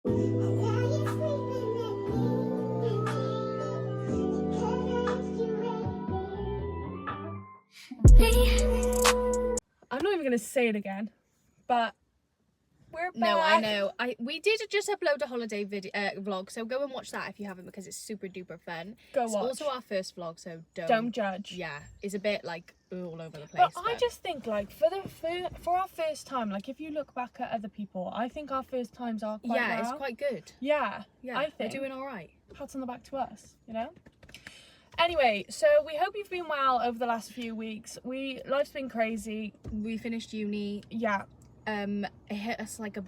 I'm not even going to say it again, but we're back. No, I know. We did just upload a holiday video vlog, so go and watch that if you haven't, because it's super duper fun. Go it's watch. Also our first vlog, so don't judge. Yeah, it's a bit like all over the place. But I just think like for our first time, like if you look back at other people, I think our first times are quite yeah, well. it's quite good. Yeah, I think we're doing all right. Pats on the back to us, you know. Anyway, so we hope you've been well over the last few weeks. Life's been crazy. We finished uni. Yeah. It hit us like a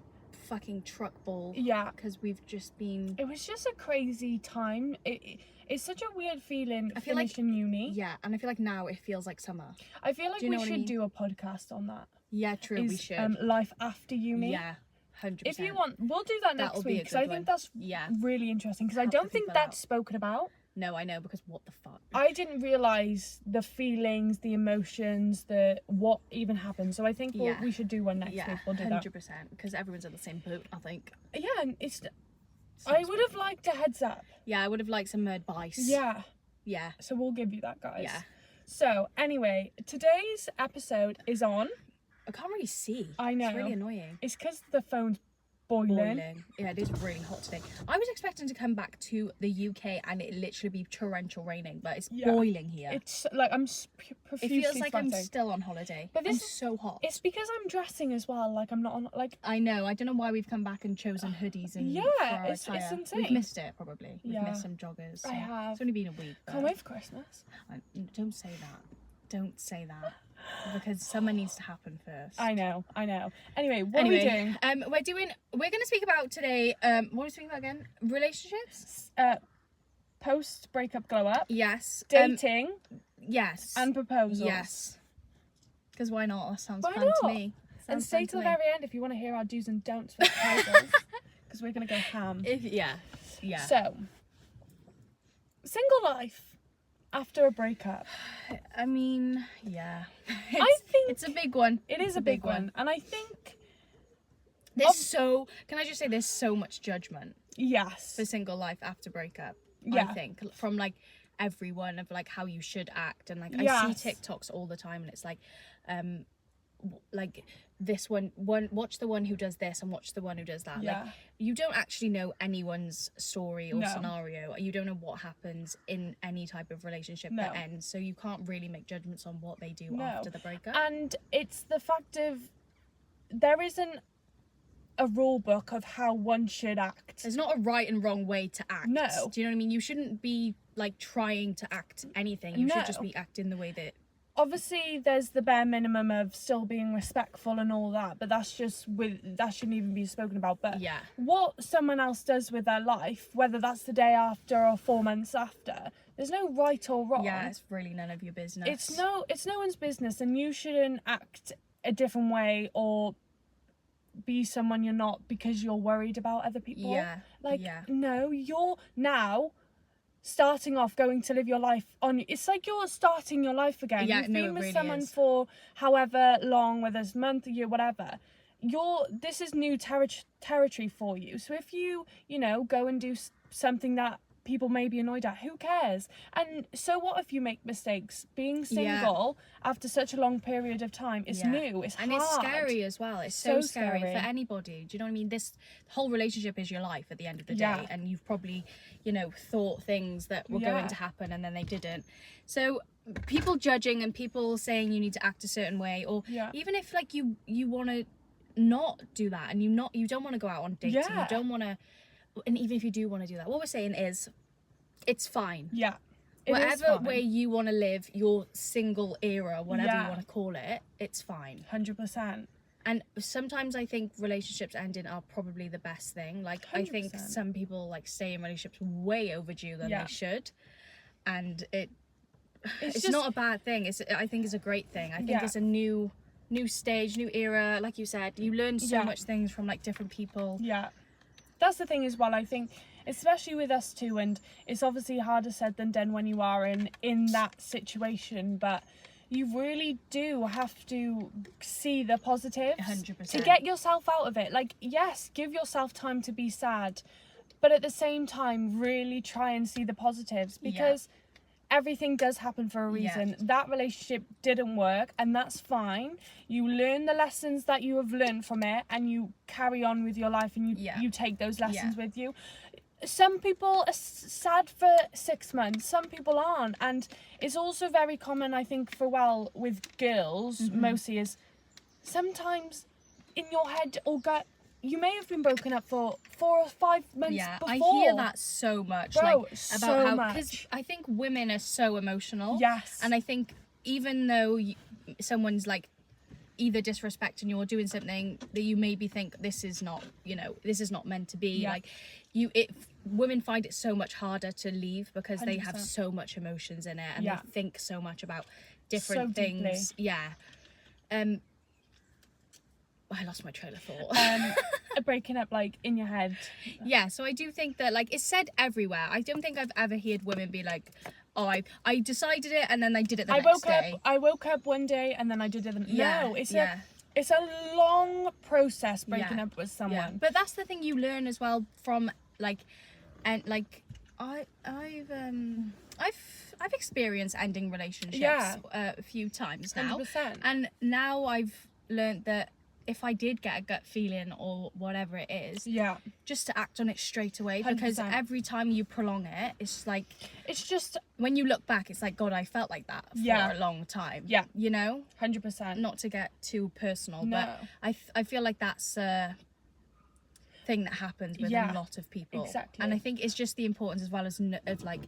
fucking truck ball. Yeah. Because we've just been... It was just a crazy time. It's such a weird feeling I feel like finishing uni. Yeah, and I feel like now it feels like summer. I feel like we should do a podcast on that. Yeah, true, we should. Life after uni. Yeah, 100%. If you want, we'll do that next week, because I think that's really interesting, because I don't think that's spoken about. No, I know, because what the fuck? I didn't realise the feelings, the emotions, what even happened. So I think we should do one next week. We'll do 100%, that. 100%, because everyone's in the same boat, I think. Yeah, and I would have liked a heads up. Yeah, I would have liked some advice. Yeah. Yeah. So we'll give you that, guys. Yeah. So, anyway, today's episode is on... I can't really see. I know. It's really annoying. It's because the phone's boiling. Yeah, it is really hot today. I was expecting to come back to the UK and it literally be torrential raining, but it's boiling here. It's like I'm profusely It feels like sweating. I'm still on holiday. But it's so hot. It's because I'm dressing as well. Like I'm not on. Like I know. I don't know why we've come back and chosen hoodies and for our attire. It's insane. We've missed it probably. We've missed some joggers. So I have. It's only been a week. Can't wait for Christmas. Don't say that. Don't say that. Because summer needs to happen first. I know. Anyway, what are we doing? We're gonna speak about today, what are we speaking about again? Relationships? Post breakup glow up. Yes. Dating. Yes. And proposals. Yes. Because why not? That sounds fun to me. And stay till the very end if you want to hear our do's and don'ts for proposals. Because we're gonna go ham. Yeah. So, single life after a breakup. I mean, yeah. I think it's a big one. It is a big one. And I think can I just say there's so much judgment. Yes. For single life after breakup. Yeah. I think from like everyone of like how you should act, and like I see TikToks all the time and it's like this one watch the one who does this and watch the one who does that. Like you don't actually know anyone's story or scenario. You don't know what happens in any type of relationship that ends, so you can't really make judgments on what they do after the breakup. And it's the fact of there isn't a rule book of how one should act. There's not a right and wrong way to act. No. Do you know what I mean? You shouldn't be like trying to act anything. You should just be acting the way that... Obviously, there's the bare minimum of still being respectful and all that, but that shouldn't even be spoken about. But what someone else does with their life, whether that's the day after or 4 months after, there's no right or wrong. Yeah, it's really none of your business. It's no one's business, and you shouldn't act a different way or be someone you're not because you're worried about other people. No, you're now starting off going to live your life on. It's like you're starting your life again. You've been with someone for however long, whether it's a month, a year, whatever. This is new territory for you. So if you go and do something that people may be annoyed at, who cares? And so what if you make mistakes? Being single after such a long period of time is new, it's hard. And it's scary as well. It's so scary for anybody. Do you know what I mean? This whole relationship is your life at the end of the day, and you've probably thought things that were going to happen and then they didn't. So people judging and people saying you need to act a certain way, or even if like you want to not do that and you don't want to go out on dates, and you don't want to. And even if you do want to do that, what we're saying is, it's fine. Yeah. Whatever way you want to live your single era, whatever you want to call it, it's fine. 100%. And sometimes I think relationships ending are probably the best thing. Like 100%. I think some people like stay in relationships way overdue than they should, and it's just not a bad thing. I think it's a great thing. I think it's a new stage, new era. Like you said, you learn so much things from like different people. Yeah. That's the thing as well, I think, especially with us two, and it's obviously harder said than done when you are in that situation, but you really do have to see the positives 100%. to get yourself out of it. Like, yes, give yourself time to be sad, but at the same time, really try and see the positives, because everything does happen for a reason. That relationship didn't work, and that's fine. You learn the lessons that you have learned from it, and you carry on with your life, and you take those lessons with you. Some people are sad for 6 months, some people aren't, and it's also very common, I think, with girls mostly, is sometimes in your head or gut, you may have been broken up for 4 or 5 months before. I hear that so much. Bro, like, so about how, much. because I think women are so emotional. Yes. And I think even though someone's like either disrespecting you or doing something that you maybe think this is not meant to be, like women find it so much harder to leave because 100%. They have so much emotions in it, and they think so much about different things. I lost my train of thought. Breaking up, like, in your head. So I do think that, like, it's said everywhere. I don't think I've ever heard women be like, oh, I decided it and then I did it the next day. I woke up one day and then I did it. No, it's a long process breaking up with someone. Yeah. But that's the thing you learn as well from, like, and like I've experienced ending relationships a few times now. 100%. And now I've learned that if I did get a gut feeling or whatever it is, just to act on it straight away, 100%. Because every time you prolong it, it's like, it's just, when you look back, it's like, God, I felt like that for a long time. You know? 100%. Not to get too personal, but I feel like that's a thing that happens with a lot of people. Exactly. And I think it's just the importance as well as of like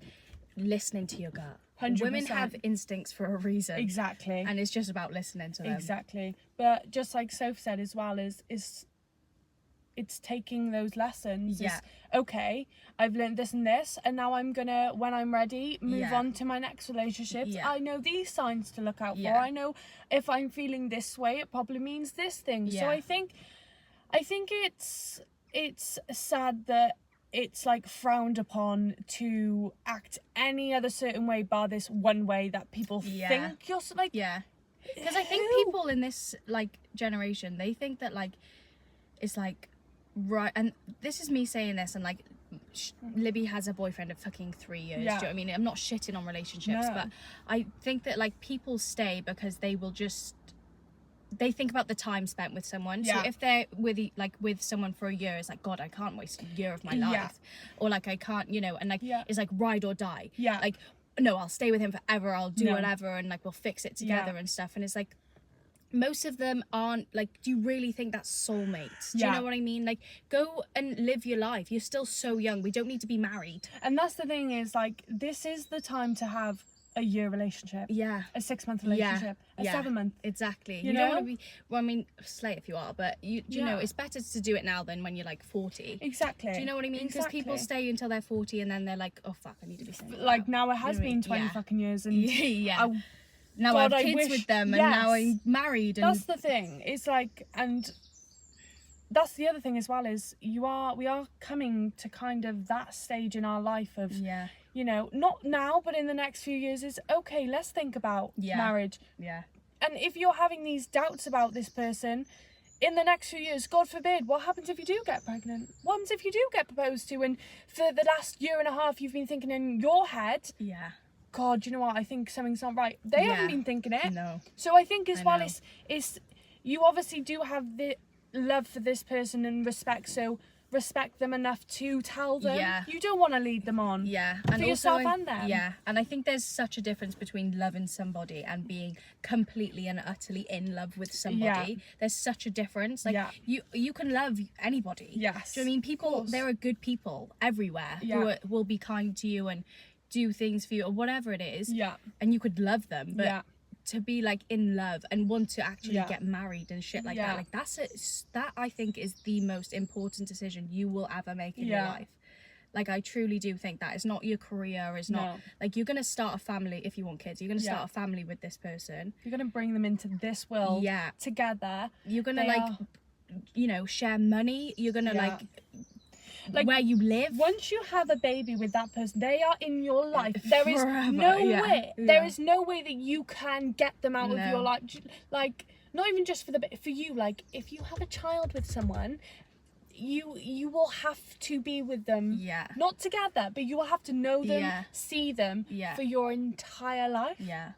listening to your gut. 100%. Women have instincts for a reason. Exactly. And it's just about listening to them. Exactly. But just like Soph said as well, is it's taking those lessons. Yeah. Okay, I've learned this and this, and now I'm gonna, when I'm ready, move on to my next relationships. I know these signs to look out for. I know if I'm feeling this way, it probably means this thing. So I think it's sad that it's like frowned upon to act any other certain way bar this one way that people think you're like. Because I think people in this like generation, they think that like it's like right, and this is me saying this, and like Libby has a boyfriend of fucking 3 years. Do you know what I mean? I'm not shitting on relationships, but I think that like people stay because they think about the time spent with someone. So if they're with someone for a year, it's like, God, I can't waste a year of my life. Or like I can't, and like it's like ride or die. Like, no, I'll stay with him forever, I'll do whatever, and like we'll fix it together and stuff. And it's like, most of them aren't like, do you really think that's soulmates? Do you know what I mean? Like, go and live your life. You're still so young. We don't need to be married. And that's the thing, is like, this is the time to have a year relationship, a 6-month relationship, a 7-month. Exactly. You don't want to be, well, I mean, slay if you are, but you know, it's better to do it now than when you're like 40. Exactly. Do you know what I mean? Because people stay until they're 40 and then they're like, oh fuck, I need to be single. Like now it has been 20 fucking years, and now I have kids with them, and now I'm married. And that's the thing. It's like, and that's the other thing as well, is we are coming to kind of that stage in our life of not now, but in the next few years, is okay, let's think about marriage. And if you're having these doubts about this person in the next few years, God forbid, what happens if you do get pregnant? What happens if you do get proposed to, and for the last year and a half you've been thinking in your head, God, you know what, I think something's not right. They haven't been thinking it. No. So I think as well, it's you obviously do have the love for this person and respect, so respect them enough to tell them you don't want to lead them on. And for yourself and them. And I think there's such a difference between loving somebody and being completely and utterly in love with somebody. There's such a difference. Like you can love anybody. Do you know what I mean? People, there are good people everywhere who will be kind to you and do things for you or whatever it is, and you could love them, but to be like in love and want to actually get married and shit like that, like that I think is the most important decision you will ever make in your life. Like, I truly do think that it's not your career, it's not like, you're gonna start a family. If you want kids, you're gonna start a family with this person, you're gonna bring them into this world together, you're gonna share money, you're gonna like where you live. Once you have a baby with that person, they are in your life. There is Forever, no yeah. way. Yeah. There is no way that you can get them out of your life. Like, not even just for you. Like, if you have a child with someone, you will have to be with them. Yeah. Not together, but you will have to know them, see them for your entire life. Yeah.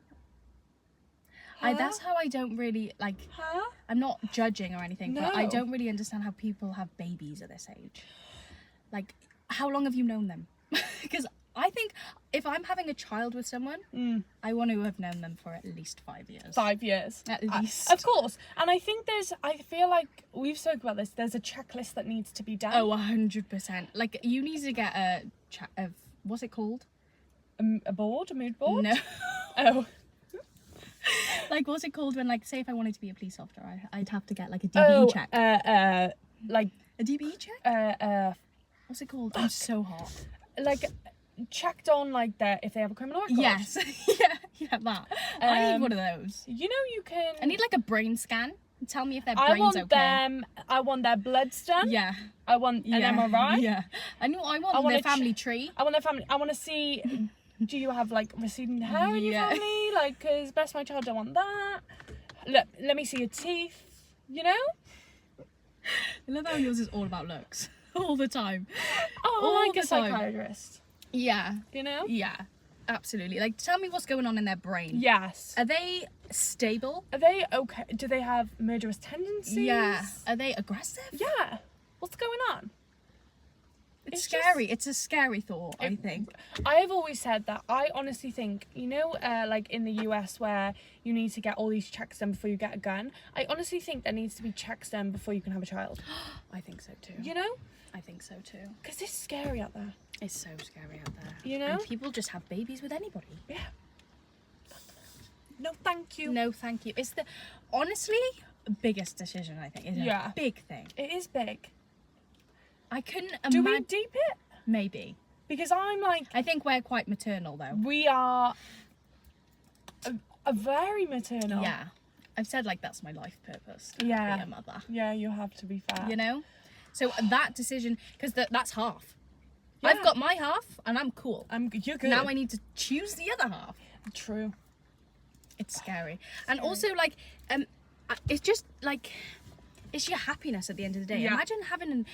That's how I don't really like. I'm not judging or anything, but I don't really understand how people have babies at this age. Like, how long have you known them? Because I think if I'm having a child with someone, I want to have known them for at least 5 years. 5 years. At least. Of course. And I think I feel like we've spoken about this, there's a checklist that needs to be done. Oh, 100%. Like, you need to get what's it called? A board? A mood board? No. Oh. Like, what's it called when, like, say if I wanted to be a police officer, I'd have to get, like, a DBE check. Like... A DBE check? What's it called? I'm so hot. Like, checked on, like, if they have a criminal record. Yes. yeah, that. I need one of those. You know, you can... I need, like, a brain scan. Tell me if their brain's okay. I want their blood done. Yeah. I want an MRI. Yeah. I want their family tree. I want their family. I want to see... Do you have, like, receding hair in your family? Like, because best my child don't want that. Let me see your teeth, you know? I love how yours is all about looks. All the time. Oh, like a psychiatrist. Yeah. You know? Yeah. Absolutely. Like, tell me what's going on in their brain. Yes. Are they stable? Are they okay? Do they have murderous tendencies? Yeah. Are they aggressive? Yeah. What's going on? It's scary. It's a scary thought, I think. I've always said that. I honestly think, you know, like in the US where you need to get all these checks done before you get a gun. I honestly think there needs to be checks done before you can have a child. I think so too. You know? I think so too. Because it's scary out there. It's so scary out there. You know? And people just have babies with anybody. Yeah. No, thank you. No, thank you. It's the, honestly, biggest decision, I think. It's a big thing. It is big. I couldn't imagine. Do we deep it? Maybe. Because I'm like... I think we're quite maternal, though. We are a very maternal. Yeah. I've said, like, that's my life purpose. To be a mother. Yeah, you have to be fair. You know? So that decision, because that's half. Yeah. I've got my half, and I'm cool. You're good. Now I need to choose the other half. True. It's scary. And also, like, it's just, like... It's your happiness at the end of the day. Yeah. Imagine having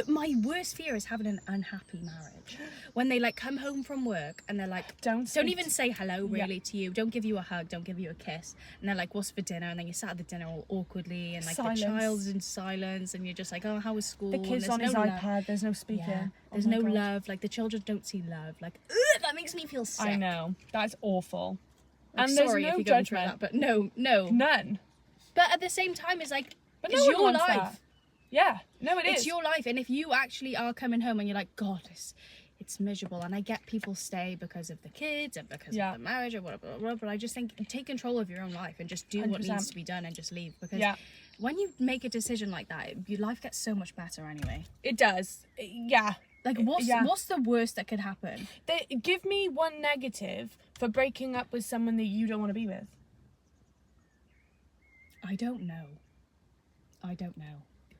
my worst fear is having an unhappy marriage. When they like come home from work and they're like, don't even say hello really to you. Don't give you a hug. Don't give you a kiss. And they're like, what's for dinner? And then you sat at the dinner all awkwardly and like the child's in silence and you're just like, oh, how was school? The kid's on his iPad. There's no speaking. Yeah. There's no love. Like the children don't see love. Like, that makes me feel sick. I know. That's awful. Like, and sorry if you're going through that, but no. None. But at the same time, it's like, but it's your life. That. Yeah, no, it is. It's your life, and if you actually are coming home and you're like, God, it's miserable, and I get people stay because of the kids and because of the marriage or whatever, but I just think take control of your own life and just do 100%. What needs to be done and just leave, because when you make a decision like that, your life gets so much better anyway. It does. Yeah. Like, what's the worst that could happen? Give me one negative for breaking up with someone that you don't want to be with. I don't know.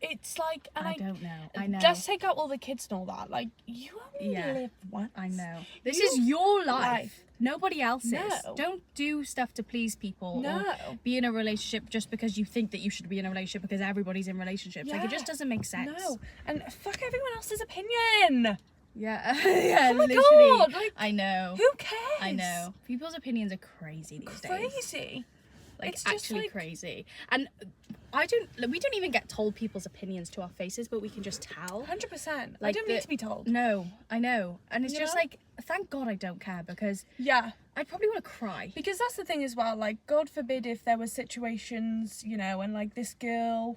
It's like... And I don't know. I know. Let's take out all the kids and all that. Like, you only live once. I know. This is your life. Nobody else's. No. Don't do stuff to please people. No. Or be in a relationship just because you think that you should be in a relationship because everybody's in relationships. Yeah. Like, it just doesn't make sense. No. And fuck everyone else's opinion. Yeah. Yeah, oh my literally. God. Like, I know. Who cares? I know. People's opinions are crazy these days. Crazy. Like, it's actually crazy. And we don't even get told people's opinions to our faces, but we can just tell. 100%. Like, I don't need to be told. No, I know. And it's just like, thank God I don't care, because I'd probably want to cry. Because that's the thing as well, like, God forbid if there were situations, you know, and like this girl,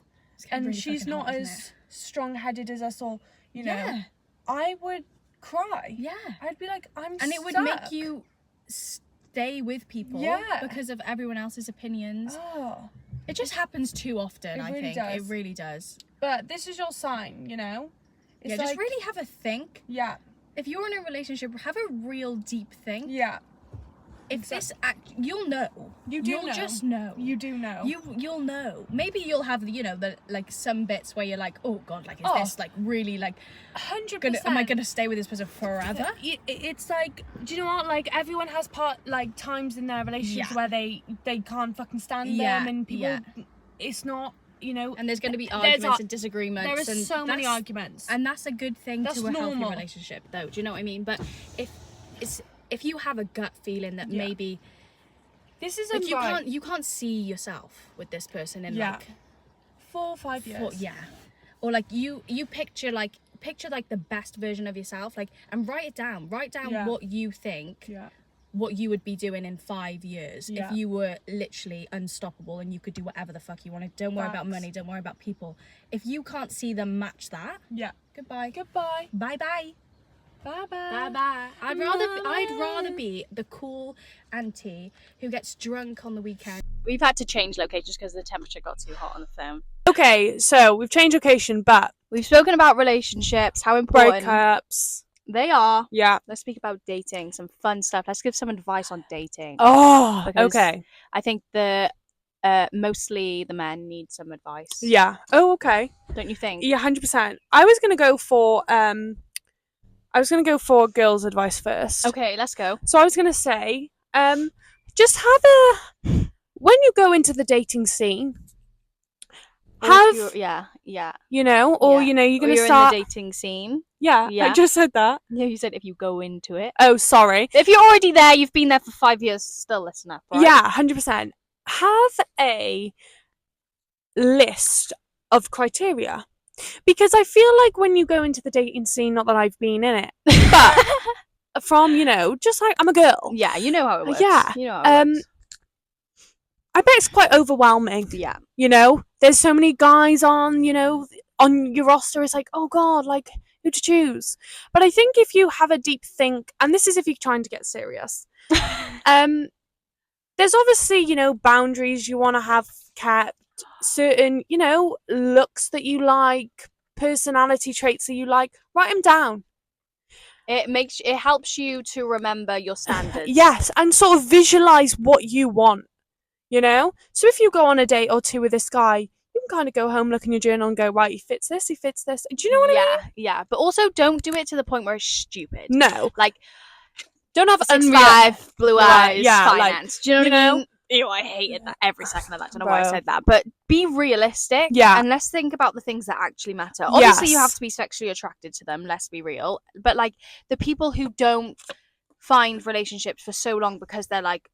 and really she's not as strong-headed as us all, you know, I would cry. Yeah. I'd be like, I'm And it would make you stay with people because of everyone else's opinions. Oh. It just happens too often, I think. Does. It really does. But this is your sign, you know? It's like, just really have a think. Yeah. If you're in a relationship, have a real deep think. Yeah. if this you'll know. You'll just know. You do know. You'll know. Maybe you'll have, you know, the like some bits where you're like, oh god, like is this like really like 100%? Am I gonna stay with this person forever? It's like, do you know what? Like everyone has times in their relationships where they can't fucking stand them, and people. It's not. You know, and there's going to be arguments and disagreements. There is so many arguments, and that's a good thing to a normal. healthy relationship, though. Do you know what I mean? But if you have a gut feeling that maybe this isn't like you can't see yourself with this person in like 4 or 5 years, or like you picture the best version of yourself, like, and write down what you think. What you would be doing in 5 years if you were literally unstoppable and you could do whatever the fuck you wanted. Don't worry about money, don't worry about people. If you can't see them match that, goodbye. Bye bye. I'd rather be the cool auntie who gets drunk on the weekend. We've had to change locations because the temperature got too hot on the phone. Okay, so we've changed location, but we've spoken about relationships, how important breakups they are. Yeah. Let's speak about dating, some fun stuff. Let's give some advice on dating. Oh, okay. I think mostly the men need some advice. Yeah. Oh, okay. Don't you think? Yeah, 100%. I was gonna go for girls' advice first. Okay, let's go. So I was gonna say, just when you go into the dating scene, you know, or you know, you're gonna start in the dating scene. Yeah, I just said that. Yeah, you said if you go into it. Oh, sorry. If you're already there, you've been there for 5 years, still listen up, right? Yeah, 100%. Have a list of criteria. Because I feel like when you go into the dating scene, not that I've been in it, but from, you know, just like, I'm a girl. Yeah, you know how it works. Yeah. You know how it works. I bet it's quite overwhelming. Yeah. You know, there's so many guys on, you know, on your roster. It's like, oh God, like, who to choose? But I think if you have a deep think, and this is if you're trying to get serious, there's obviously, you know, boundaries you want to have kept, certain, you know, looks that you like, personality traits that you like, write them down. It helps you to remember your standards. Yes, and sort of visualize what you want, you know? So if you go on a date or two with this guy, you can kind of go home, look in your journal and go, right, he fits this. Do you know what I mean? Yeah, but also don't do it to the point where it's stupid. No. Like, don't have 6'5", blue eyes, finance. Like, do you know what I mean? Ew, I hated that every second of that. I don't know why I said that. But be realistic. Yeah. And let's think about the things that actually matter. Obviously, you have to be sexually attracted to them. Let's be real. But, like, the people who don't find relationships for so long because they're like,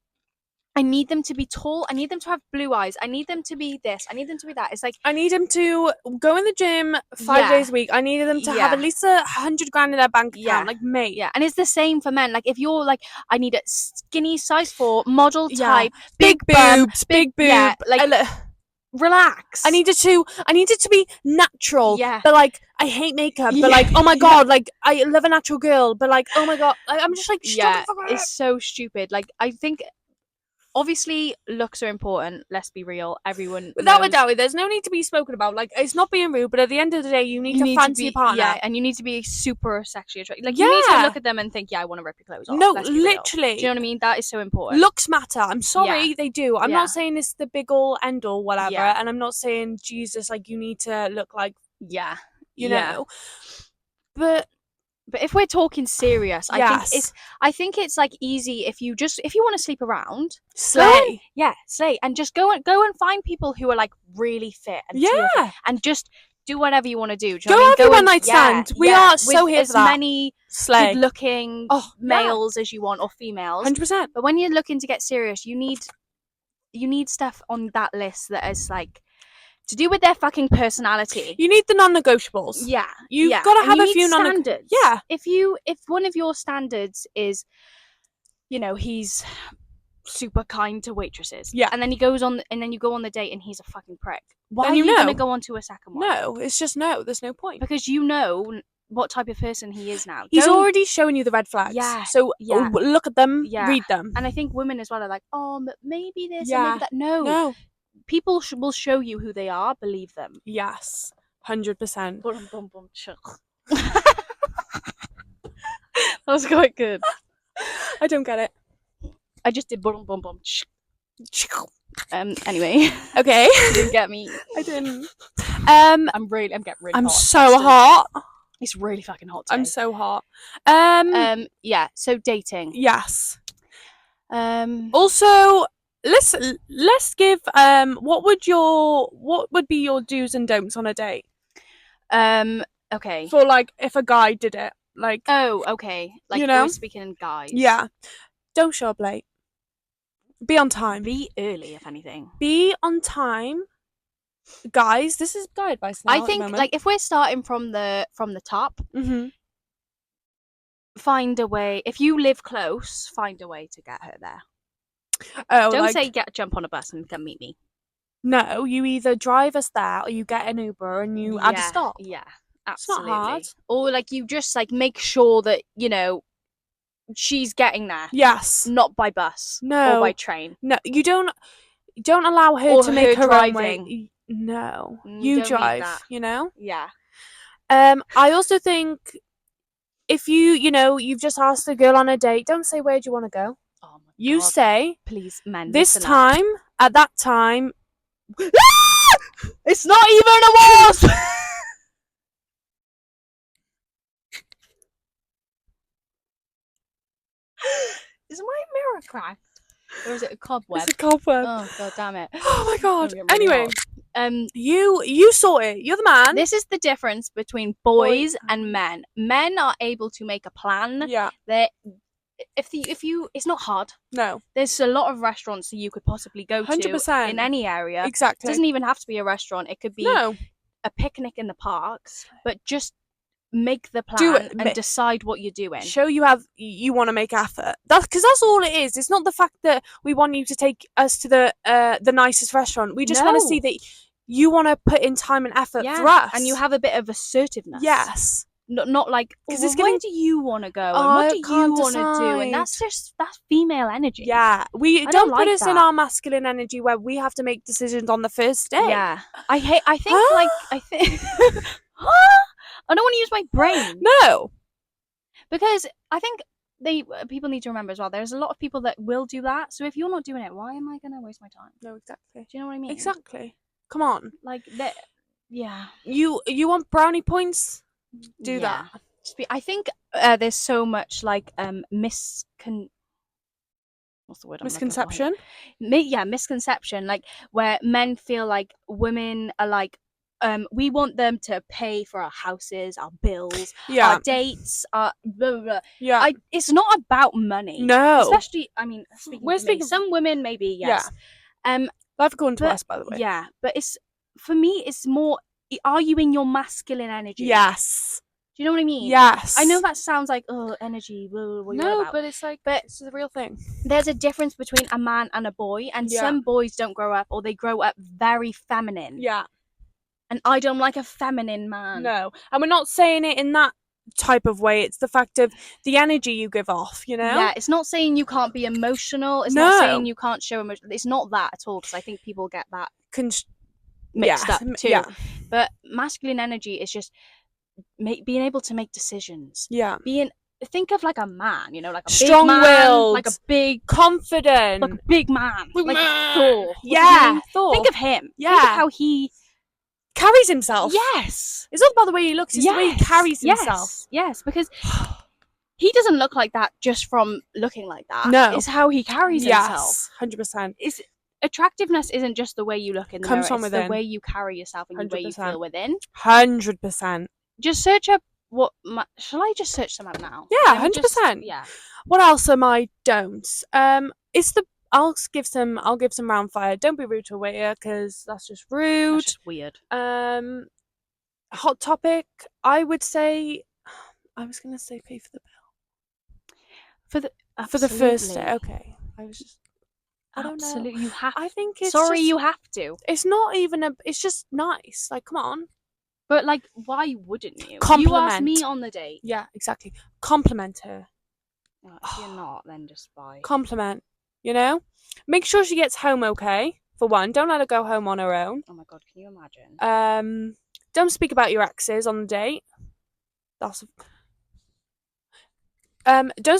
I need them to be tall. I need them to have blue eyes. I need them to be this. I need them to be that. It's like, I need them to go in the gym 5 days a week. I need them to have at least $100,000 in their bank account, like me. Yeah, and it's the same for men. Like, if you're like, I need a skinny, size 4, model type, big boobs, Yeah, like, relax. I need it to be natural. Yeah. But like, I hate makeup. But like, oh my God, like, I love a natural girl. But like, oh my God, I'm just like, shut the fuck up. It's so stupid. Like, I think, obviously, looks are important. Let's be real. Everyone without a doubt, there's no need to be spoken about. Like, it's not being rude, but at the end of the day, you need to fancy your partner. Yeah, and you need to be super sexually attractive. Like, you need to look at them and think, I want to rip your clothes off. No, literally. Do you know what I mean? That is so important. Looks matter. I'm sorry, they do. I'm not saying it's the big all end all, whatever. And I'm not saying, Jesus, like, you need to look like, you know. But if we're talking serious, I think it's like easy if you want to sleep around, slay, and just go and find people who are like really fit and and just do whatever you want to do. Go have your one night stand. We are so here for that. As many good-looking males as you want, or females, 100%. But when you're looking to get serious, you need stuff on that list that is like to do with their fucking personality. You need the non-negotiables. Yeah. You've got to have a few standards. Yeah. If one of your standards is, you know, he's super kind to waitresses. Yeah. And then you go on the date and he's a fucking prick. Why then are you going to go on to a second one? No, it's just no. There's no point. Because you know what type of person he is now. He's already showing you the red flags. Yeah. So look at them, read them. And I think women as well are like, oh, but maybe this and maybe that. No. People will show you who they are. Believe them. Yes, 100%. That was quite good. I don't get it. I just did boom, boom, boom. Anyway. Okay. You didn't get me. I didn't. I'm getting really I'm hot. so hot. It's really fucking hot today. I'm so hot. Yeah, so dating. Yes. Also, let's give what would be your do's and don'ts on a date? Okay. For like if a guy did it. Like, oh, okay. Like, we're speaking in guys. Yeah. Don't show up late. Be on time. Be early, if anything. Be on time. Guys, this is guy advice now. I think, like, if we're starting from the top, find a way. If you live close, find a way to get her there. Oh, don't say jump on a bus and come meet me. No, you either drive us there or you get an Uber and you add a stop. Yeah, absolutely. It's not hard. Or like you just like make sure that she's getting there. Yes. Not by bus. No. Or by train. No, you don't allow her to make her driving. Own way. No, you drive. Yeah. I also think if you've just asked a girl on a date, don't say where do you want to go. Oh my you God. say, please, men, this time at that time. It's not even a wasp. Is my mirror cracked? Or is it a cobweb? It's a cobweb. Oh God damn it. Oh my God. Really anyway, you sort it. You're the man. This is the difference between boys and men. Men are able to make a plan. Yeah. If you, it's not hard. No. There's a lot of restaurants that you could possibly go 100%. to in any area. Exactly. It doesn't even have to be a restaurant. It could be a picnic in the park. But just make the plan and decide what you're doing. Show you want to make effort. That's all it is. It's not the fact that we want you to take us to the nicest restaurant. We just want to see that you want to put in time and effort for us, and you have a bit of assertiveness. Yes. Not like, because where do you want to go and what do you want to do, and that's female energy. Yeah, we don't put us in our masculine energy where we have to make decisions on the first day. Yeah, I think I don't want to use my brain. No, because I think people need to remember as well. There's a lot of people that will do that. So if you're not doing it, why am I going to waste my time? No, exactly. Do you know what I mean? Exactly. Come on, like that. Yeah. You want brownie points? Do that. I think there's so much like what's the word? Misconception. Misconception. Like where men feel like women are like, we want them to pay for our houses, our bills, our dates, our blah, blah, blah. Yeah. It's not about money. No. Especially, I mean, speaking some women maybe, yes. Yeah. That's gone to us, by the way. Yeah, but for me, it's more, are you in your masculine energy? Yes. Do you know what I mean? Yes. I know that sounds like, energy, what no, but it's like, it's the real thing. There's a difference between a man and a boy, and some boys don't grow up, or they grow up very feminine. Yeah. And I don't like a feminine man. No. And we're not saying it in that type of way. It's the fact of the energy you give off, Yeah, it's not saying you can't be emotional. It's not saying you can't show emotion. It's not that at all, because I think people get that mixed up too. Yeah. But masculine energy is just being able to make decisions. Yeah. Think of like a man, like a strong-willed, like a big, confident, like a big man, like Thor. Thor. Think of him. Yeah. Think of how he carries himself. Yes. It's not about the way he looks, it's the way he carries himself. Yes, because he doesn't look like that just from looking like that. No. It's how he carries himself. 100%. Attractiveness isn't just the way you look in the mirror, it's within. the way you carry yourself and the way you feel within. 100%. Just search up shall I just search them up now? Yeah, 100%. Yeah. What else are my don'ts? I'll give some round fire. Don't be rude to a waiter, because that's just rude. That's just weird. Hot topic. I would say, I was gonna say pay for the bill. For the first day. Okay. I was just. I don't know. Absolutely, you have. I think it's. Sorry, you have to. It's not even it's just nice. Like, come on. But like, why wouldn't you? Compliment. You asked me on the date. Yeah, exactly. Compliment her. If you're not, then just buy. Compliment. Make sure she gets home okay. For one, don't let her go home on her own. Oh my God, can you imagine? Don't speak about your exes on the date. Don't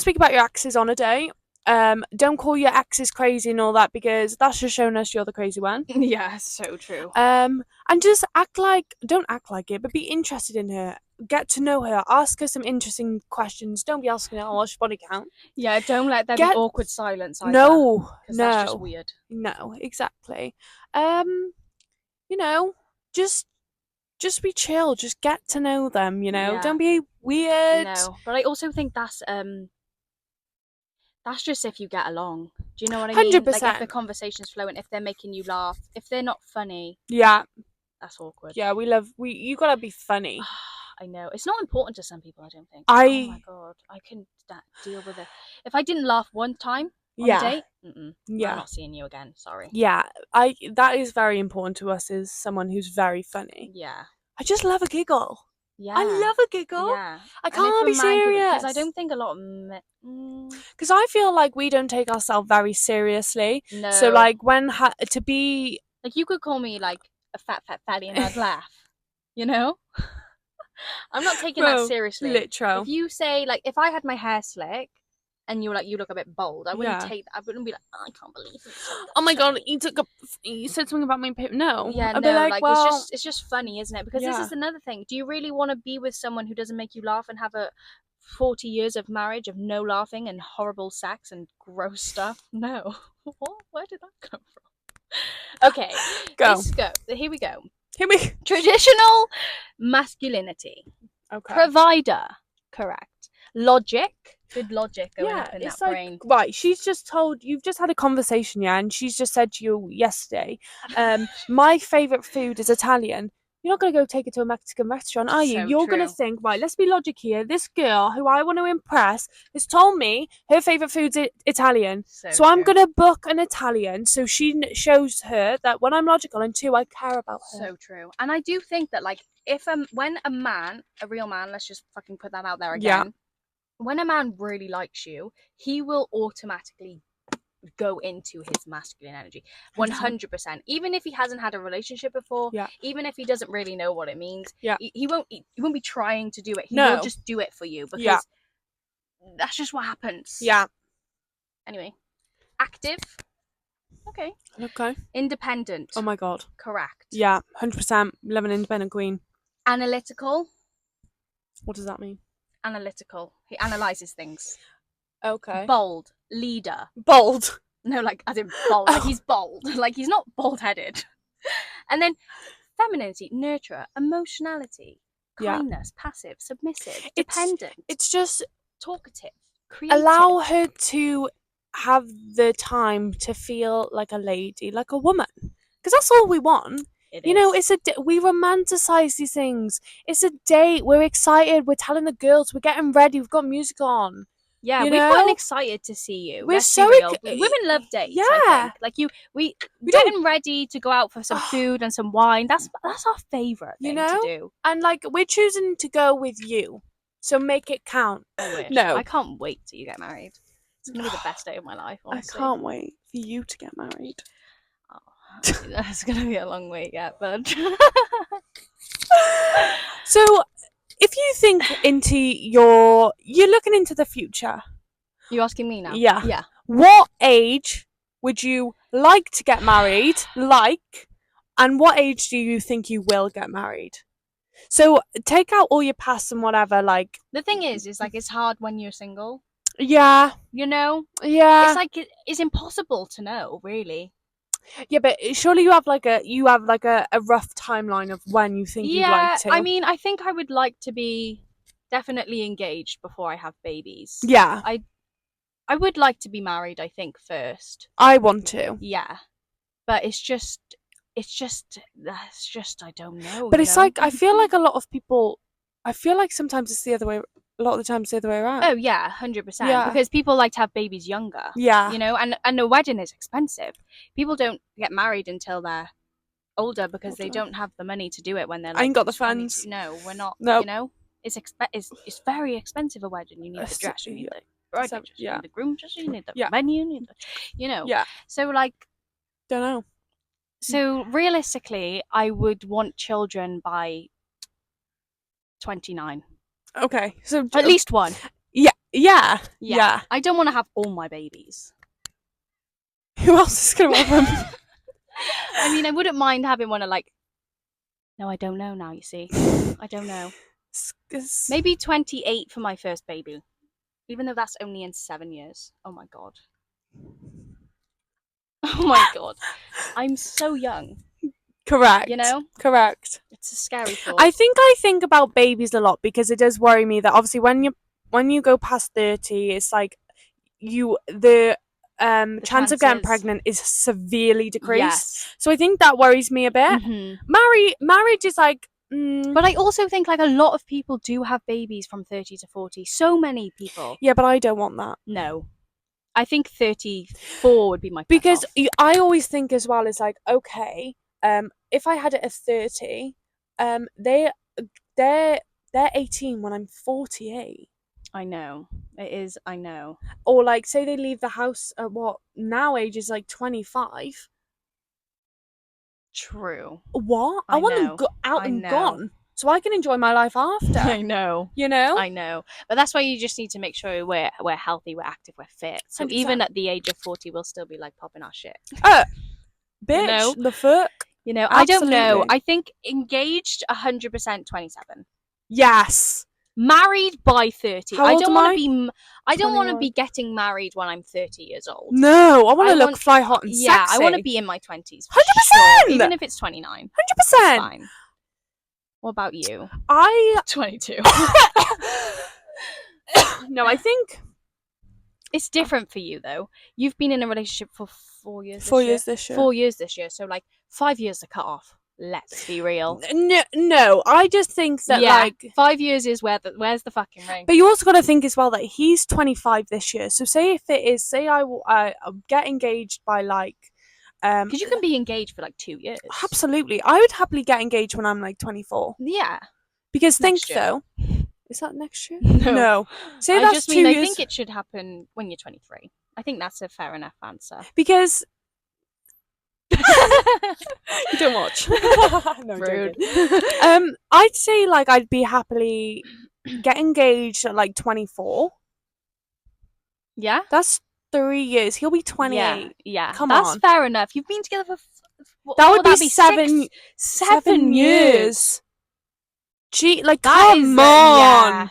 speak about your exes on a date. don't call your exes crazy and all that, because that's just showing us you're the crazy one. Yeah, so true. And just don't act like it, but be interested in her. Get to know her. Ask her some interesting questions. Don't be asking her, what's your body count? Yeah, don't let there be awkward silence either. No, that's just weird. No, exactly. Just be chill. Just get to know them. Don't be weird. No, but I also think that's just if you get along. Do you know what I mean? 100%. Like if the conversation's flowing, if they're making you laugh, if they're not funny. Yeah. That's awkward. Yeah, you gotta be funny. I know. It's not important to some people, I don't think. Oh my god, I couldn't deal with it. If I didn't laugh one time on a date, I'm not seeing you again. Sorry. Yeah, that is very important to us, is someone who's very funny. Yeah. I just love a giggle. Yeah. I love a giggle. Yeah. I can't be serious. Because I don't think a lot of because I feel like we don't take ourselves very seriously. No. So like to be like, you could call me like a fat fatty and I'd laugh. You know? I'm not taking that seriously. Literal. If you say, like, if I had my hair slick and you were like, you look a bit bold, I wouldn't I wouldn't be like, oh, I can't believe it. Oh my god, you said something about my no. Yeah, I'd no, be like, well, it's just funny, isn't it? Because this is another thing. Do you really want to be with someone who doesn't make you laugh and have a 40 years of marriage of no laughing and horrible sex and gross stuff? No. What? Where did that come from? Okay. Go. Here we go. Traditional masculinity. Okay. Provider. Correct. Logic. Good logic going up in that brain. Right, you've just had a conversation, and she's just said to you yesterday, my favourite food is Italian. You're not going to go take it to a Mexican restaurant, are you? You're going to think, right, let's be logic here. This girl who I want to impress has told me her favourite food's Italian. So I'm going to book an Italian so she shows her that when I'm logical, and two, I care about her. So true. And I do think that, like, when a real man, let's just fucking put that out there again. Yeah. When a man really likes you, he will automatically go into his masculine energy 100%. Even if he hasn't had a relationship before, even if he doesn't really know what it means, he won't be trying to do it. He will just do it for you, because that's just what happens. Yeah. Anyway, active. Okay. Independent. Oh my god. Correct. Yeah, 100%. Love an independent queen. Analytical. What does that mean? Analytical. He analyzes things. Okay. Bold. Leader. Bold. No, like as in bold. Like he's bold. Like he's not bald-headed. And then femininity, nurturer, emotionality, kindness, passive, submissive, dependent. It's just talkative, creative. Allow her to have the time to feel like a lady, like a woman. Because that's all we want. We romanticize these things. It's a date. We're excited. We're telling the girls. We're getting ready. We've got music on. Yeah, we've gotten excited to see you. We're so women love dates. Yeah, I think. Like we getting ready to go out for some food and some wine. That's our favorite thing to do. And like we're choosing to go with you, so make it count. I wish. No, I can't wait till you get married. It's gonna be the best day of my life. Honestly. I can't wait for you to get married. That's gonna be a long wait yet, bud. So, if you think you're looking into the future. You asking me now? Yeah. Yeah. What age would you like to get married? And what age do you think you will get married? So take out all your past and whatever. Like the thing is like it's hard when you're single. Yeah. Yeah. It's like it's impossible to know, really. Yeah, but surely you have like a rough timeline of when you think you'd like to. I mean, I think I would like to be definitely engaged before I have babies. Yeah. I would like to be married, I think, first. I want to. Yeah. But it's just I don't know. But it's like I feel like sometimes it's the other way. A lot of the time it's the other way around. Oh yeah, 100%. Yeah. Because people like to have babies younger. Yeah. And a wedding is expensive. People don't get married until they're older because they don't have the money to do it when they're like, I ain't got the funds. No, we're not. No. It's very expensive, a wedding. You need the dress, you need the bride dress, you need the groom dress, you need the venue, you need the, Yeah. So like, don't know. So realistically, I would want children by 29. Okay, so at least one. Yeah, Yeah. Yeah. I don't want to have all my babies. Who else is going to have them? I mean, I wouldn't mind having one of like... No, I don't know now, you see. I don't know. Maybe 28 for my first baby. Even though that's only in 7 years. Oh my God. Oh my God. I'm so young. Correct. You know? Correct. It's a scary thought. I think about babies a lot because it does worry me that obviously when you go past 30, it's like the chance of getting pregnant is severely decreased. Yes. So I think that worries me a bit. Marriage is like... But I also think like a lot of people do have babies from 30 to 40. So many people. Yeah, but I don't want that. No. I think 34 would be my because I always think as well, it's like, okay, if I had it at 30, they're 18 when I'm 48. I know. It is, I know. Or like, say they leave the house at what now age is like 25. True. What? I want them out and gone so I can enjoy my life after. I know. You know? I know. But that's why you just need to make sure we're healthy, we're active, we're fit. So 100%. Even at the age of 40, we'll still be like popping our shit. Bitch, you know? The fuck? You know, absolutely. I don't know. I think engaged 100% 27. Yes. Married by 30. How old am I? I don't want to be getting married when I'm 30 years old. No, I want to look fly hot and sexy. Yeah, I want to be in my 20s. 100%. Sure, even if it's 29. 100%. Fine. What about you? 22. No, I think it's different for you though. You've been in a relationship for 4 years. 4 years this year. 4 years this year. So like 5 years to cut off. Let's be real. No, I just think that like 5 years is where's the fucking ring. But you also got to think as well that he's 25 this year. So say I get engaged by like because you can be engaged for like 2 years. Absolutely, I would happily get engaged when I'm like 24. Yeah, because though, is that next year? No. Say that's just 2 years. I think it should happen when you're 23. I think that's a fair enough answer. Because you don't watch. No, rude. I'd say like I'd be happily get engaged at like 24. Yeah, that's 3 years. He'll be 28. Yeah. Come on. That's fair enough. You've been together for that would be 7 years. Gee, like come on. Yeah.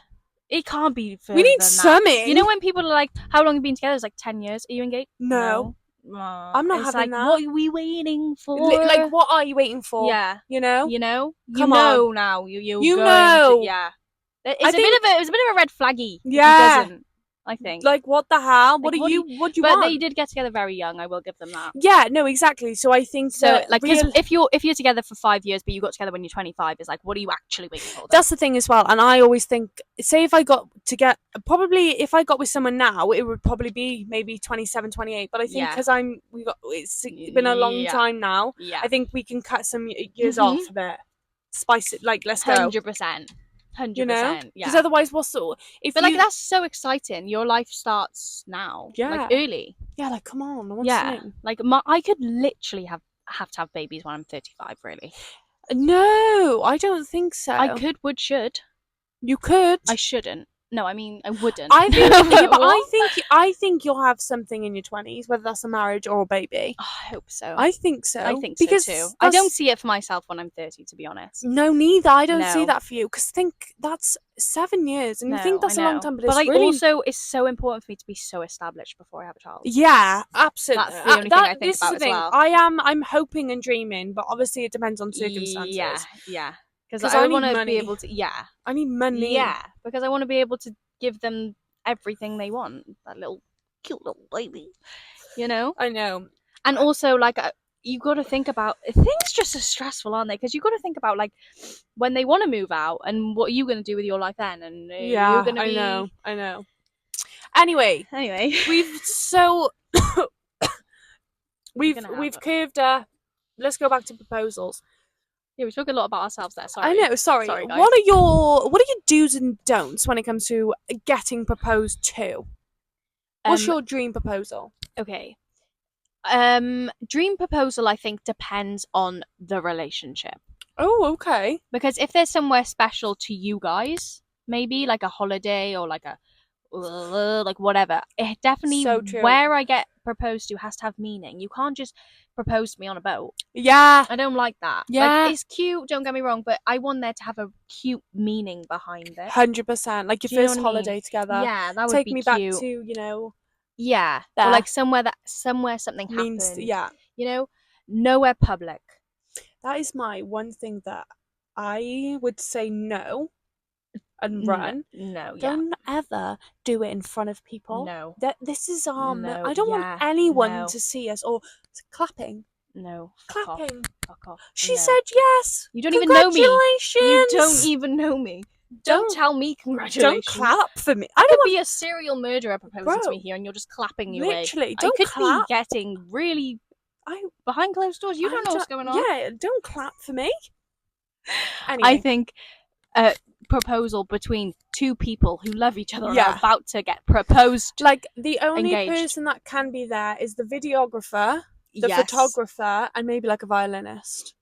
It can't be further we need than something. That. You know when people are like, how long have you been together? It's like 10 years. Are you engaged? No. I'm not having that. What are we waiting for? Like, what are you waiting for? Yeah. You know? Come on. Now. You know. Yeah. It's a bit of a red flaggy. Yeah. If he doesn't, I think. Like, what the hell? What do you want? But they did get together very young. I will give them that. Yeah. No. Exactly. So I think so. Like, because if you're together for 5 years, but you got together when you're 25, it's like, what are you actually waiting for? That's the thing as well. And I always think, say if I got with someone now, it would probably be maybe 27, 28. But I think because it's been a long time now. Yeah. I think we can cut some years off a bit. Spice it. Like, let's go. 100%. 100%, you know? Yeah. Because otherwise, like that's so exciting. Your life starts now, like early. Yeah, like come on, what's something? Like I could literally have to have babies when I'm 35. Really? No, I don't think so. I could, should. You could. I shouldn't. No, I mean I wouldn't. I think, but I think you'll have something in your 20s, whether that's a marriage or a baby. Oh, I hope so. I think so. I think so too. I don't see it for myself when I'm 30, to be honest. No, neither. I don't see that for you because think that's 7 years, and you think that's a long time, but really... also it's so important for me to be so established before I have a child. Yeah, absolutely. That's the only thing I think about as well. I'm hoping and dreaming, but obviously it depends on circumstances. Yeah. Because I want to be able to. Yeah, I need money. Yeah, because I want to be able to give them everything they want. That little cute little baby, you know. I know. And also, like, you got to think about things. Just as stressful, aren't they? Because you got to think about like when they want to move out, and what are you going to do with your life then? And you're going to be... I know. Anyway, we've curved. Let's go back to proposals. Yeah, we talk a lot about ourselves there. Sorry. I know. Sorry guys. What are your do's and don'ts when it comes to getting proposed to? What's your dream proposal? Okay. Dream proposal, I think, depends on the relationship. Oh, okay. Because if there's somewhere special to you guys, maybe like a holiday or like like whatever. It definitely, So true. where I get proposed to has to have meaning. You can't just propose to me on a boat. Yeah. I don't like that. Yeah. Like, it's cute, don't get me wrong, but I want there to have a cute meaning behind it. 100%. Like your first holiday together. Yeah, that would Take be me cute. back to, you know. Yeah. There. Or like somewhere something Means, happened. yeah. You know, nowhere public. That is my one thing that I would say no and run. No, Don't ever do it in front of people. No. This is No, I don't want anyone to see us or clapping. No. Clapping. Fuck off. She said yes. You don't even know me. Congratulations. You don't even know me. Don't tell me congratulations. Don't clap for me. I could be a serial murderer proposing to me here and you're just clapping your way. Literally, don't clap. I could clap. be getting really behind closed doors. You don't know what's going on. Yeah, don't clap for me. Anyway. I think a proposal between two people who love each other and are about to get proposed. Like, the only engaged. person that can be there is the videographer, the photographer, and maybe like a violinist.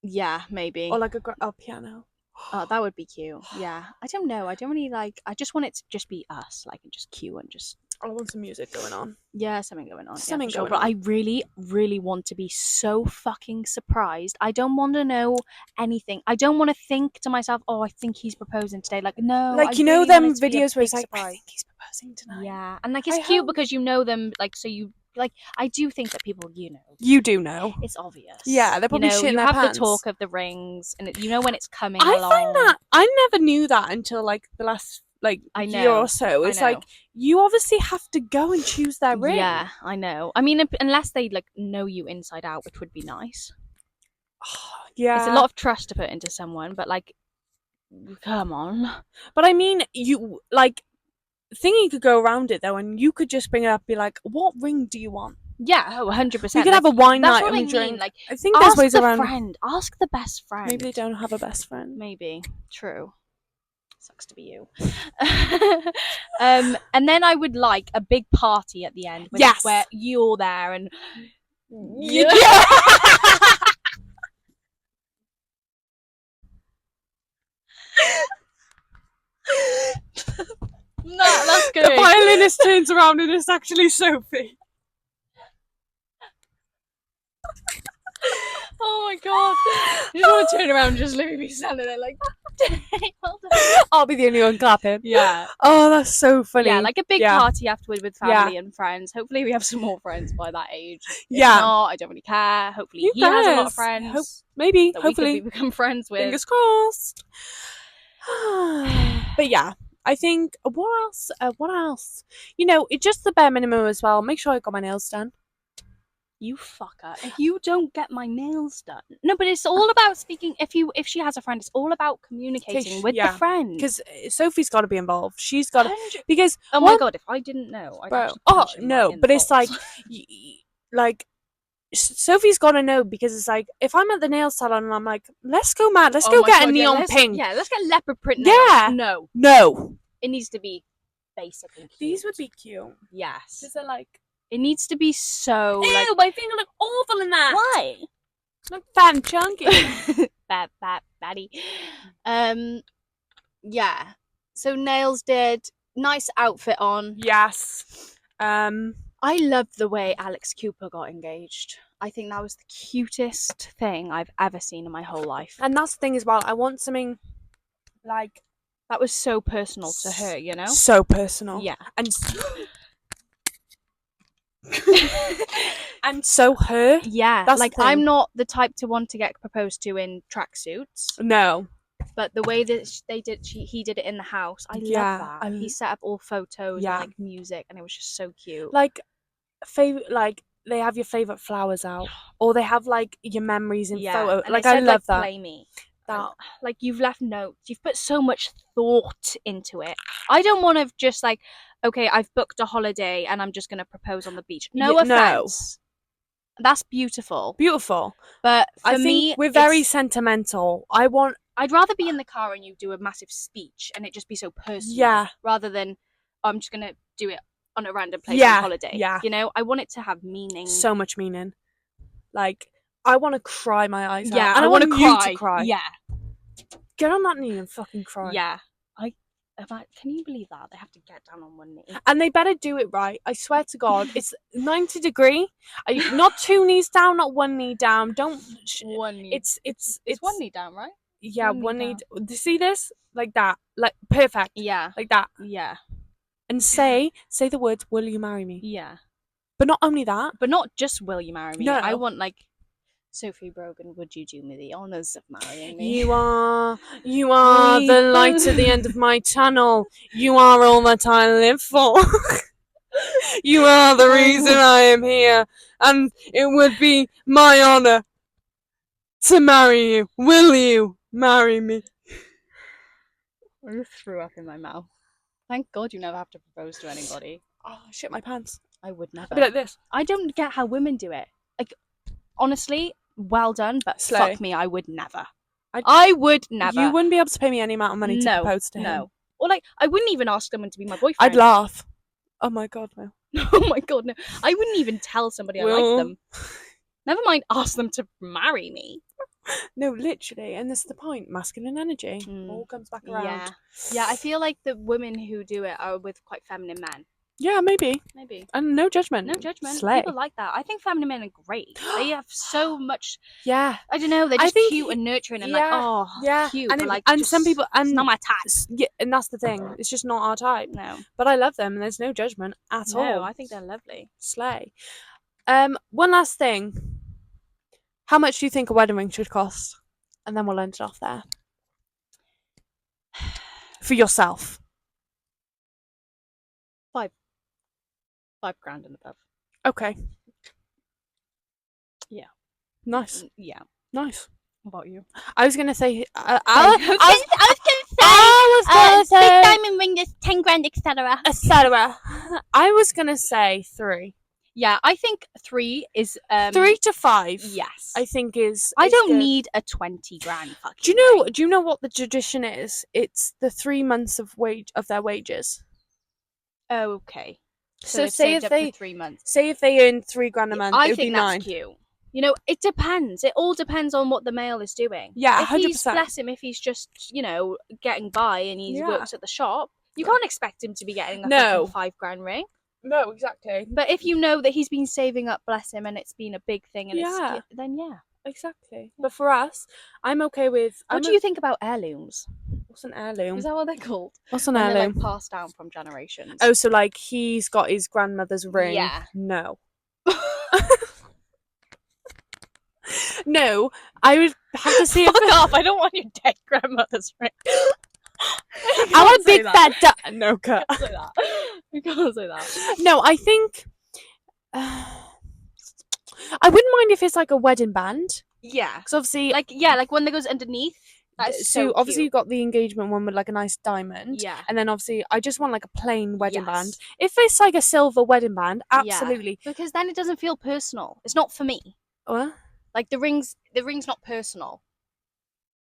Yeah, maybe. Or like a piano. Oh, that would be cute. Yeah. I don't know. I don't really like... I just want it to just be us. Like, and just cute and just... I want some music going on. Yeah, something going on. Something going on. But I really, really want to be so fucking surprised. I don't want to know anything. I don't want to think to myself, oh, I think he's proposing today. Like, no. Like, you know them videos where it's like, I think he's proposing tonight. Yeah. And like, it's cute because you know them. Like, so you... Like, I do think that people, you know. You do know. It's obvious. Yeah, they're probably shitting their pants. You have the talk of the rings, and you know when it's coming along. I find that... I never knew that until, like, the last, like, year or so. It's like, you obviously have to go and choose their ring. Yeah, I know. I mean, unless they, like, know you inside out, which would be nice. Yeah. It's a lot of trust to put into someone, but, like, come on. But I mean, you, like... Thingy could go around it though, and you could just bring it up, and be like, "What ring do you want?" Yeah, 100%. You could have a wine night and we drink. Like, I think there's ways around. Ask the best friend. Maybe they don't have a best friend. Maybe. True. Sucks to be you. And then I would like a big party at the end. Where you're there and. Yeah. No, that's good. The violinist turns around and it's actually Sophie. Oh my god. You just want to turn around and just look at me standing there like, well done. I'll be the only one clapping. Yeah. Oh, that's so funny. Yeah, like a big party afterward with family and friends. Hopefully we have some more friends by that age. If not, I don't really care. Hopefully he has a lot of friends. Maybe. Hopefully. We could become friends with. Fingers crossed. But yeah. I think, what else? You know, it's just the bare minimum as well. Make sure I got my nails done. You fucker. If you don't get my nails done. No, but it's all about speaking. If she has a friend, it's all about communicating with the friend. Because Sophie's got to be involved. She's got to. Because. Oh my god, if I didn't know. But it's like. Like. Sophie's got to know, because it's like, if I'm at the nail salon and I'm like, let's go mad, let's go get a neon pink. Yeah, let's get leopard print nails. Yeah. No. It needs to be basic and cute. These would be cute. Yes. Because they're like... It needs to be so... Ew, my finger look awful in that. Why? Look fat and chunky. Fatty. Yeah. So nails did. Nice outfit on. Yes. I love the way Alex Cooper got engaged. I think that was the cutest thing I've ever seen in my whole life. And that's the thing as well. I want something like... That was so personal to her, you know? So personal. Yeah. And and so her. Yeah. That's like, I'm not the type to want to get proposed to in tracksuits. No. But the way that he did it in the house, I love that. He set up all photos and like music, and it was just so cute. Like, they have your favorite flowers out, or they have like your memories in photo. And like, I love that. Play me. That, like, you've left notes, you've put so much thought into it. I don't want to just like, okay, I've booked a holiday and I'm just going to propose on the beach. No offense. That's beautiful. But for me, we're very sentimental. I'd rather be in the car and you do a massive speech and it just be so personal. Yeah. Rather than, I'm just going to do it on a random place on holiday. Yeah. You know, I want it to have meaning. So much meaning. Like, I want to cry my eyes out. Yeah, and I want you to cry. Yeah. Get on that knee and fucking cry. Yeah. Can you believe that? They have to get down on one knee. And they better do it right. I swear to God. It's 90 degree. Not 2 knees down, not 1 knee down. Don't... One knee. It's 1 knee down, right? Yeah, 1 knee... See this? Like that. Like, perfect. Yeah. Like that. Yeah. And say the words, will you marry me? Yeah. But not only that. But not just will you marry me. No. I want, like, Sophie Brogan, would you do me the honours of marrying me? You are the light at the end of my tunnel. You are all that I live for. You are the reason I am here. And it would be my honour to marry you. Will you marry me? I just threw up in my mouth. Thank God you never have to propose to anybody. Oh, shit my pants. I would never. I'd be like this. I don't get how women do it. Like, honestly, well done, but Slay. Fuck me, I would never. I would never. You wouldn't be able to pay me any amount of money to propose to him. No. Or, like, I wouldn't even ask someone to be my boyfriend. I'd laugh. Oh my God, no. Oh my God, no. I wouldn't even tell somebody I like them. Never mind ask them to marry me. No, literally, and this is the point. Masculine energy all comes back around. Yeah. I feel like the women who do it are with quite feminine men. Yeah, maybe. And no judgment. Slay. People like that. I think feminine men are great. They have so much. Yeah. I don't know. They're just cute and nurturing and cute. And some people, it's not my type. Yeah, and that's the thing. It's just not our type. No. But I love them, and there's no judgment at all. No, I think they're lovely. Slay. One last thing. How much do you think a wedding ring should cost? And then we'll end it off there. For yourself. $5 grand and above. Okay. Yeah. Nice. Yeah. Nice. What about you? I was gonna say. I was gonna say. Big diamond ring is 10 grand, etc. I was gonna say 3. Yeah, I think 3 is 3 to 5. Yes, I think is. I don't good. need a 20 grand. Do you know what the tradition is? It's the 3 months of their wages. Oh, okay. So say if they 3 months. Say if they earn 3 grand a month, I it would think be 9. That's cute. You know, it depends. It all depends on what the male is doing. Yeah, if 100%. He's, bless him, if he's just, getting by and he works at the shop, you can't expect him to be getting a fucking 5 grand ring. No, exactly. But if you know that he's been saving up, bless him, and it's been a big thing, and then yeah. Exactly. But for us, I'm okay with... What do you think about heirlooms? What's an heirloom? Is that what they're called? What's an when heirloom? They're passed down from generations. Oh, so like he's got his grandmother's ring? Yeah. No. No, I would have to see. Fuck off! I don't want your dead grandmother's ring. I would big fat no cut. You can't say that. No, I think I wouldn't mind if it's like a wedding band. Yeah, because obviously, like one that goes underneath. That's so obviously cute. you got the engagement one with like a nice diamond. Yeah, and then obviously I just want like a plain wedding band. If it's like a silver wedding band, absolutely. Yeah. Because then it doesn't feel personal. It's not for me. What? Like the ring's not personal.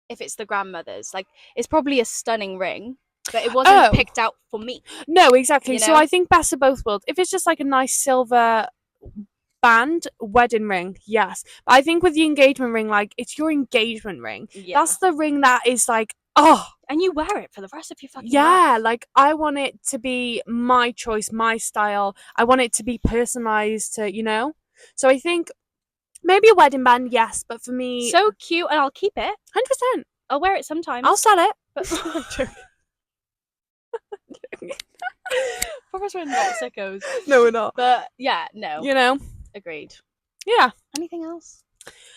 If it's the grandmother's, like it's probably a stunning ring, but it wasn't picked out for me. No, exactly. So I think best of both worlds. If it's just like a nice silver band wedding ring, yes. But I think with the engagement ring, like it's your engagement ring. Yeah. That's the ring that is like, and you wear it for the rest of your fucking life. Like I want it to be my choice, my style. I want it to be personalized to, So I think maybe a wedding band, yes, but for me, so cute, and I'll keep it. 100%. I'll wear it sometimes. I'll sell it. But promise we're not sickos. No, we're not. But yeah, no. Agreed. Yeah. Anything else?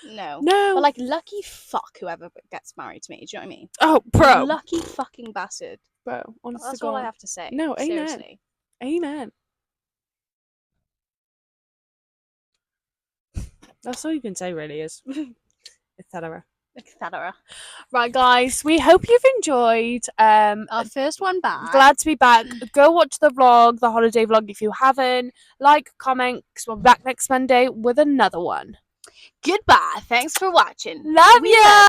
No. No. But like, lucky fuck whoever gets married to me. Do you know what I mean? Oh, bro. Lucky fucking bastard. Bro, honestly. That's all I have to say. No, amen. Seriously. Amen. That's all you can say, really, is etc. Right, guys, we hope you've enjoyed our first one back. Glad to be back. Go watch the vlog, the holiday vlog, if you haven't. Like, comment, because we'll be back next Monday with another one. Goodbye. Thanks for watching. Love ya.